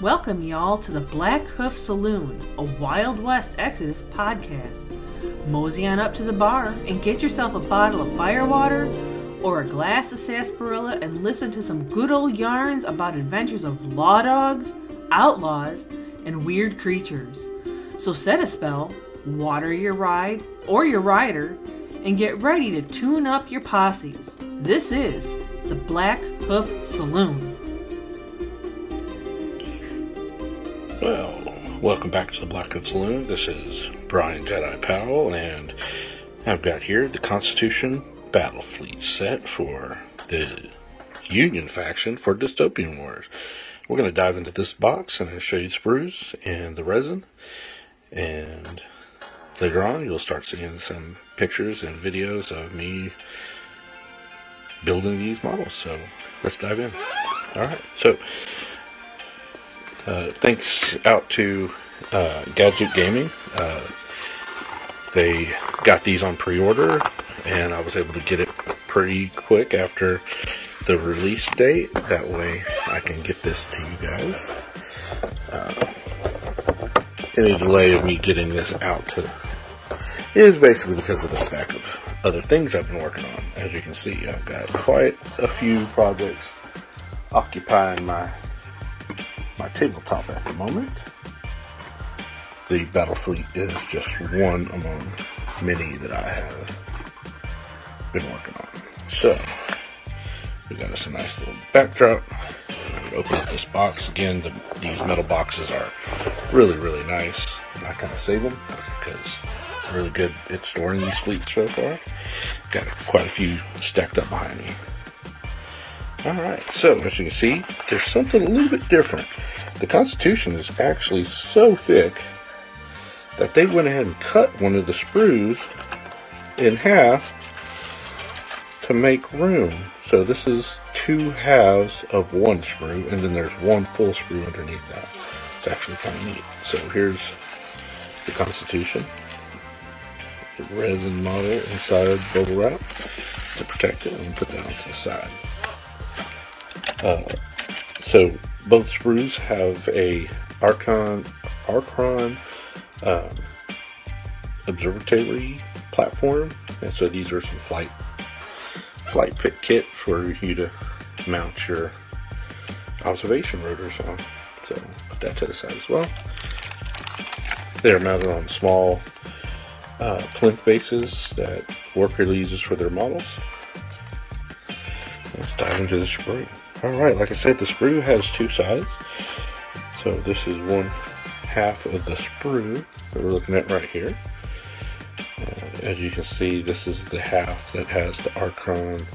Welcome y'all to the Blackhoof Saloon, a Wild West Exodus podcast. Mosey on up to the bar and get yourself a bottle of firewater or a glass of sarsaparilla and listen to some good old yarns about adventures of law dogs, outlaws, and weird creatures. So set a spell, water your ride or your rider, and get ready to tune up your posses. This is the Blackhoof Saloon. Well, welcome back to the Blackhoof Saloon. This is Brian Jedi Powell, and I've got here the Constitution Battlefleet set for the Union faction for Dystopian Wars. We're going to dive into this box and I'll show you the sprues and the resin, and later on you'll start seeing some pictures and videos of me building these models. So let's dive in. Alright, so thanks out to Gadget Gaming. They got these on pre-order, and I was able to get it pretty quick after the release date. That way I can get this to you guys. Any delay of me getting this out is basically because of the stack of other things I've been working on. As you can see, I've got quite a few projects occupying my tabletop at the moment. The Battlefleet is just one among many that I have been working on. So we got us a nice little backdrop. I'm gonna open up this box again. These metal boxes are really nice. I kind of save them because I'm really good at storing these fleets so far. Got quite a few stacked up behind me. Alright, so as you can see, there's something a little bit different. The Constitution is actually so thick that they went ahead and cut one of the sprues in half to make room. So this is two halves of one sprue, and then there's one full sprue underneath that. It's actually kind of neat. So here's the Constitution. The resin model inside bubble wrap to protect it, and put that onto the side. So both sprues have a Archon observatory platform, and so these are some flight pit kit for you to mount your observation rotors on. So put that to the side as well. They're mounted on small plinth bases that Worker uses for their models. Let's dive into the sprue. Alright, like I said, the sprue has two sides. So this is one half of the sprue that we're looking at right here. As you can see, this is the half that has the Archon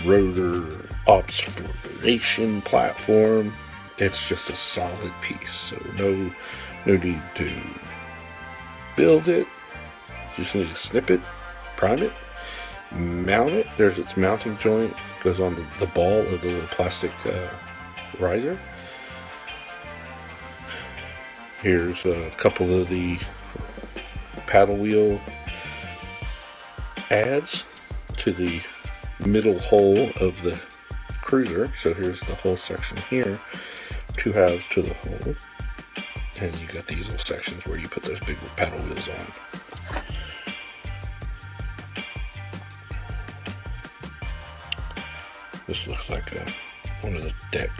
rotor observation platform. It's just a solid piece, so no need to build it. You just need to snip it, prime it, mount it. There's its mounting joint, goes on the ball of the little plastic riser. Here's a couple of the paddle wheel adds to the middle hull of the cruiser. So here's the whole section here, two halves to the hull, and you got these little sections where you put those big paddle wheels on. This looks like one of the deck,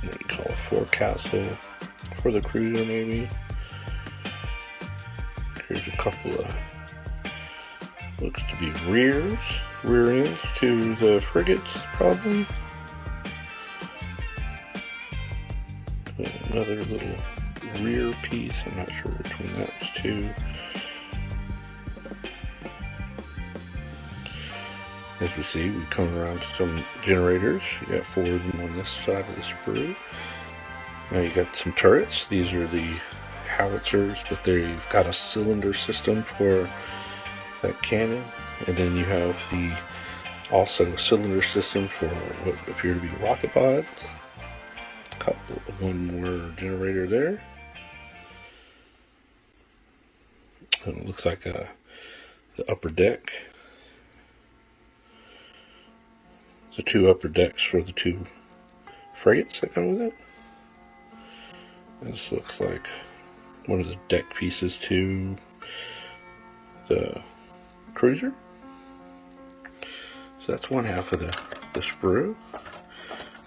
what do you call it, forecastle for the cruiser maybe. Here's a couple of, looks to be rear ends to the frigates probably. Another little rear piece, I'm not sure which one that's to. As we see, we come around to some generators. You got four of them on this side of the sprue. Now you got some turrets. These are the howitzers, but they've got a cylinder system for that cannon. And then you have the also cylinder system for what appear to be rocket pods. One more generator there. And it looks like the upper deck. The two upper decks for the two frigates that come with it. This looks like one of the deck pieces to the cruiser. So that's one half of the sprue.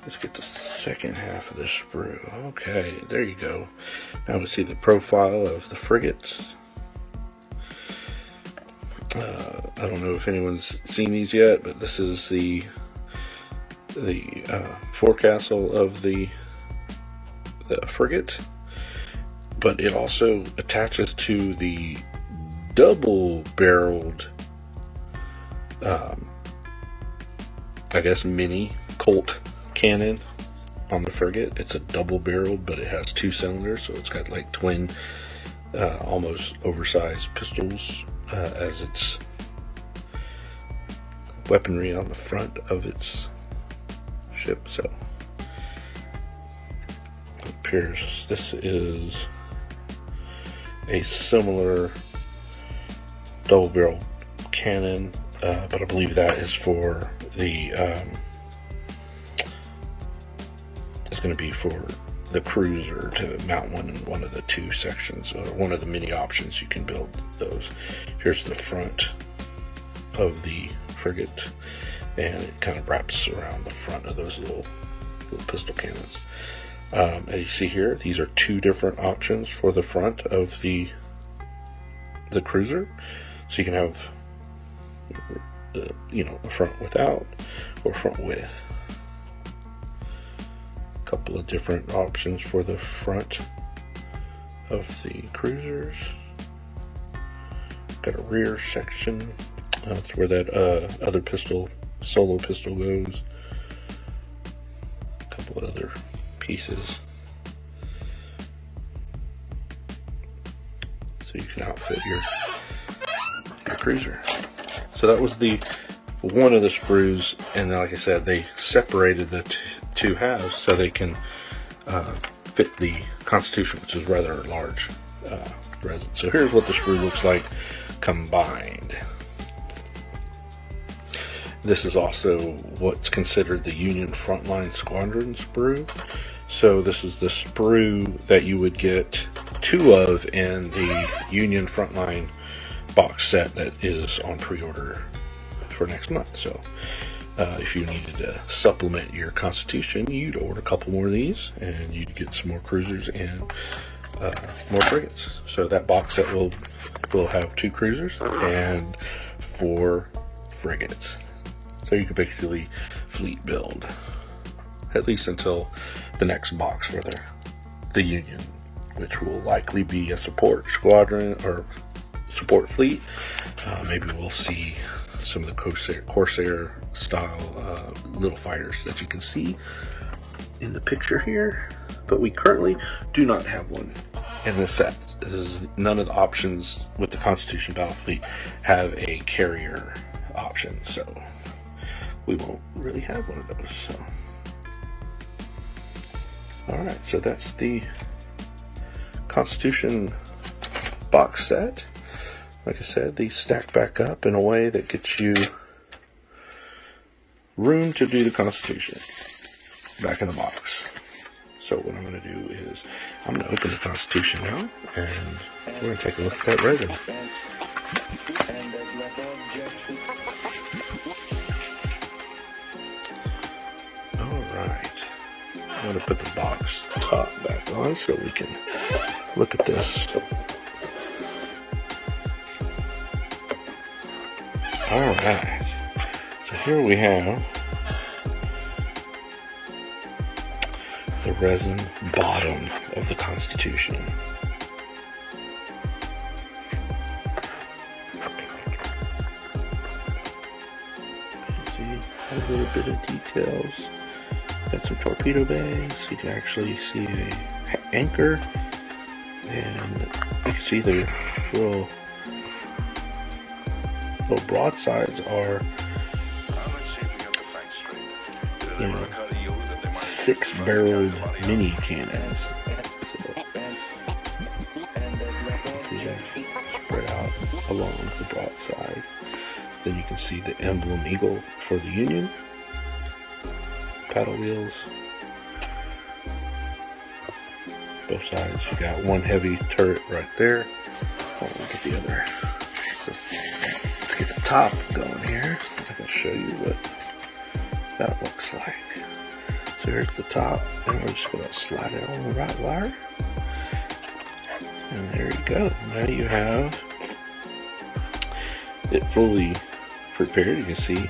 Let's get the second half of the sprue. Okay, there you go. Now we see the profile of the frigates. I don't know if anyone's seen these yet, but this is the forecastle of the frigate. But it also attaches to the double-barreled, I guess, mini Colt cannon on the frigate. It's a double-barreled, but it has 2 cylinders, so it's got like twin, almost oversized pistols as its weaponry on the front of its ship. So it appears this is a similar double-barrel cannon, but I believe that is for the it's going to be for the cruiser to mount one in one of the 2 sections, or one of the many options you can build those. Here's the front of the frigate, and it kind of wraps around the front of those little pistol cannons. As you see here, these are 2 different options for the front of the cruiser. So you can have, a front without or front with. A couple of different options for the front of the cruisers. Got a rear section. That's where that other solo pistol goes. A couple of other pieces. So you can outfit your cruiser. So that was one of the sprues, and then, like I said, they separated the 2 halves so they can fit the Constitution, which is rather large resin. So here's what the sprue looks like combined. This is also what's considered the Union Frontline Squadron sprue. So this is the sprue that you would get 2 of in the Union Frontline box set that is on pre-order for next month. So if you needed to supplement your Constitution, you'd order a couple more of these, and you'd get some more cruisers and more frigates. So that box set will have 2 cruisers and 4 frigates. So you can basically fleet build, at least until the next box for the Union, which will likely be a support squadron or support fleet. Maybe we'll see some of the Corsair style little fighters that you can see in the picture here, but we currently do not have one in this set. None of the options with the Constitution Battlefleet have a carrier option, so we won't really have one of those. So, alright, so that's the Constitution box set. Like I said, these stack back up in a way that gets you room to do the Constitution back in the box. So what I'm going to do is I'm going to open the Constitution now, and we're going to take a look at that resin. Alright, I'm going to put the box top back on so we can look at this. Alright, so here we have the resin bottom of the Constitution. See a little bit of details. Got some torpedo bays. You can actually see a anchor, and you can see the little broadsides are, 6-barreled mini cannons. So, see that spread out along the broadside. Then you can see the emblem eagle for the Union. Paddle wheels. both sides. You got one heavy turret right there. We'll get the other. So let's get the top going here. I can show you what that looks like. So here's the top, and we're just going to slide it on the right wire. And there you go. Now you have it fully prepared. You can see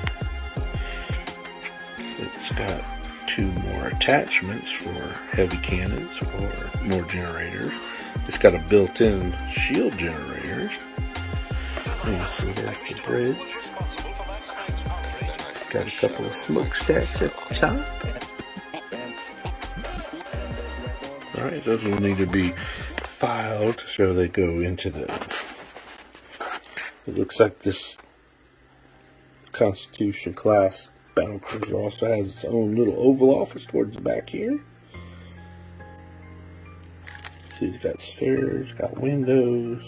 it's got 2 more attachments for heavy cannons or more generators. It's got a built-in shield generator. And you see there's the bridge. It's got a couple of smokestacks at the top. Alright, those will need to be filed so they go into the... It looks like this Constitution class battlecruiser also has its own little oval office towards the back here. See, it's got stairs, got windows,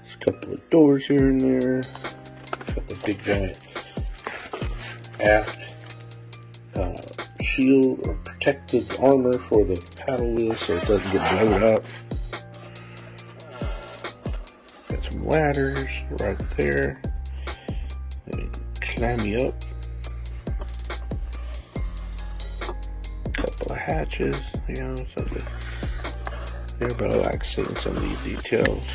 there's a couple of doors here and there. Got the big giant aft shield or protective armor for the paddle wheel so it doesn't get blown up. Got some ladders right there. And climb you up. Couple of hatches, you know, something there, but I like seeing some of these details.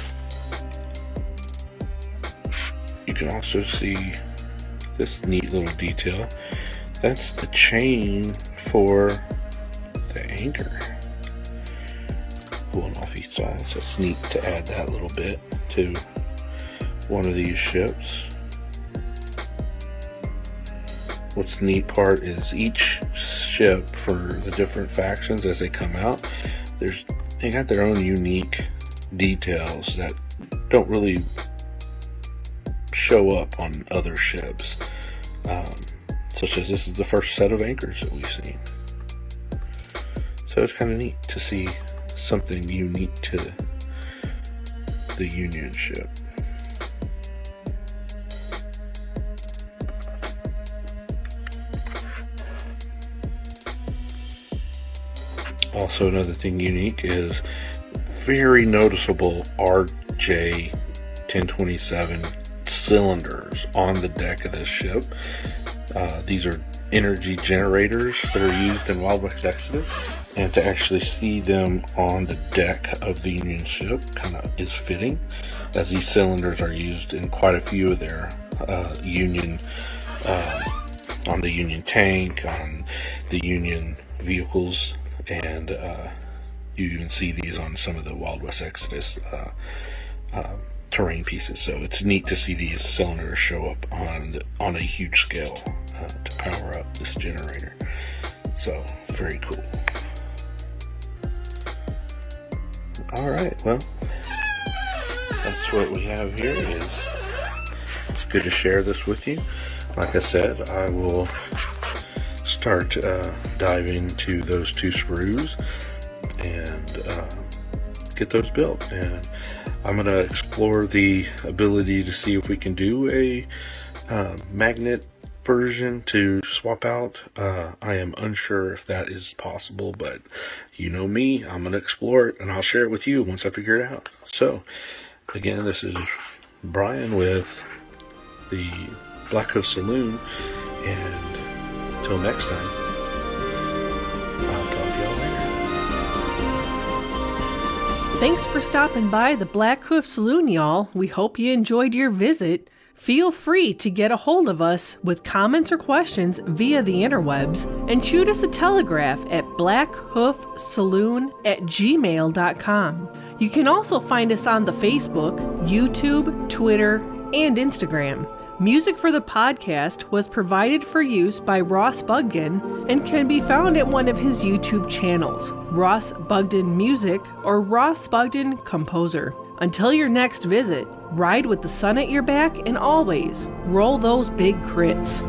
You can also see this neat little detail. That's the chain for the anchor pulling off each side, so it's neat to add that little bit to one of these ships. What's the neat part is each ship for the different factions as they come out, they got their own unique details that don't really show up on other ships. Such as this is the first set of anchors that we've seen. So it's kind of neat to see something unique to the Union ship. Also, another thing unique is very noticeable RJ 1027 cylinders on the deck of this ship. These are energy generators that are used in Wild West Exodus, and to actually see them on the deck of the Union ship kind of is fitting, as these cylinders are used in quite a few of their Union, on the Union tank, on the Union vehicles, and you even see these on some of the Wild West Exodus terrain pieces. So it's neat to see these cylinders show up on a huge scale to power up this generator. So very cool. Alright, well, that's what we have here. It's good to share this with you. Like I said, I will start diving into those 2 screws and get those built. And I'm going to explore the ability to see if we can do a magnet version to swap out. I am unsure if that is possible, but you know me, I'm going to explore it and I'll share it with you once I figure it out. So again, this is Brian with the Blackhoof Saloon, and until next time, I'll talk to y'all later. Thanks for stopping by the Blackhoof Saloon, y'all. We hope you enjoyed your visit. Feel free to get a hold of us with comments or questions via the interwebs, and shoot us a telegraph at blackhoofsaloon@gmail.com. You can also find us on the Facebook, YouTube, Twitter, and Instagram. Music for the podcast was provided for use by Ross Bugden and can be found at one of his YouTube channels, Ross Bugden Music or Ross Bugden Composer. Until your next visit, ride with the sun at your back and always roll those big crits.